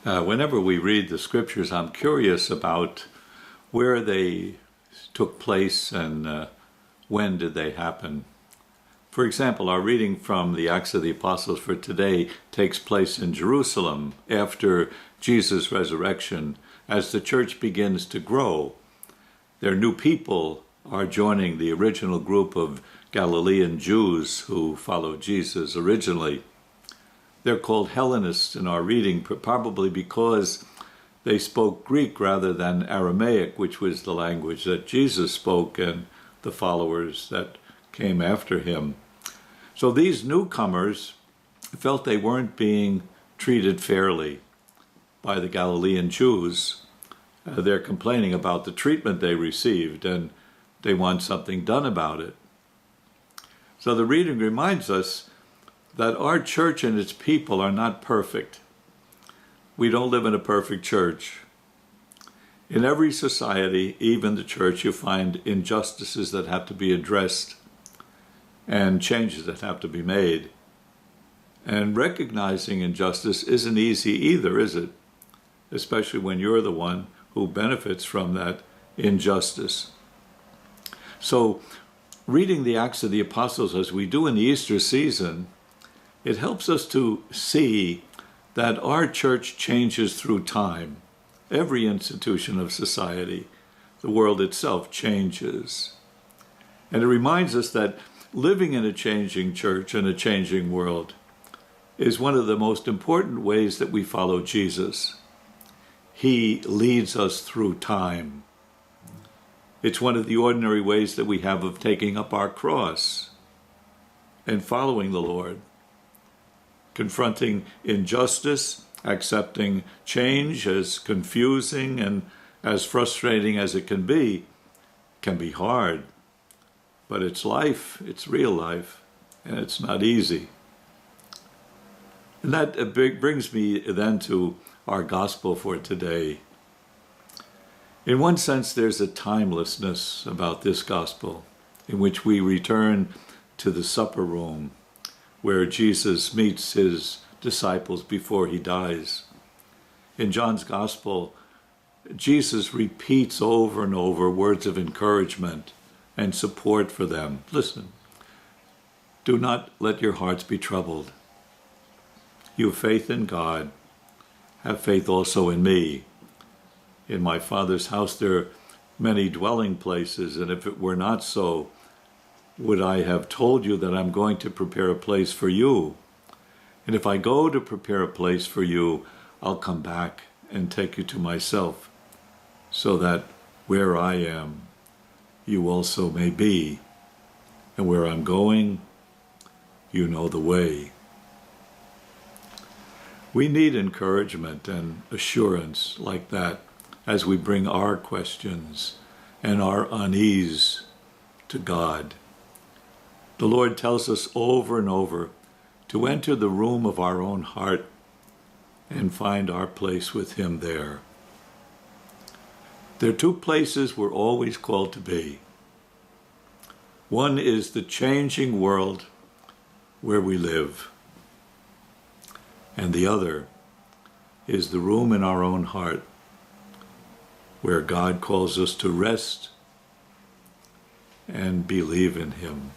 Whenever we read the scriptures, I'm curious about where they took place and when did they happen. For example, our reading from the Acts of the Apostles for today takes place in Jerusalem after Jesus' resurrection. As the church begins to grow, their new people are joining the original group of Galilean Jews who followed Jesus originally. They're called Hellenists in our reading, probably because they spoke Greek rather than Aramaic, which was the language that Jesus spoke and the followers that came after him. So these newcomers felt they weren't being treated fairly by the Galilean Jews. They're complaining about the treatment they received, and they want something done about it. So the reading reminds us that our church and its people are not perfect. We don't live in a perfect church. In every society, even the church, you find injustices that have to be addressed and changes that have to be made. And recognizing injustice isn't easy either, is it? Especially when you're the one who benefits from that injustice. So, reading the Acts of the Apostles as we do in the Easter season, it helps us to see that our church changes through time. Every institution of society, the world itself, changes. And it reminds us that living in a changing church and a changing world is one of the most important ways that we follow Jesus. He leads us through time. It's one of the ordinary ways that we have of taking up our cross and following the Lord, confronting injustice, accepting change, as confusing and as frustrating as it can be hard. But it's life, it's real life, and it's not easy. And that brings me then to our gospel for today. In one sense, there's a timelessness about this gospel, in which we return to the supper room, where Jesus meets his disciples before he dies. In John's gospel, Jesus repeats over and over words of encouragement and support for them. Listen, do not let your hearts be troubled. You have faith in God, have faith also in me. In my Father's house there are many dwelling places, and if it were not so, would I have told you that I'm going to prepare a place for you? And if I go to prepare a place for you, I'll come back and take you to myself, so that where I am, you also may be. And where I'm going, you know the way. We need encouragement and assurance like that as we bring our questions and our unease to God. The Lord tells us over and over to enter the room of our own heart and find our place with him there. There are two places we're always called to be. One is the changing world where we live, and the other is the room in our own heart where God calls us to rest and believe in him.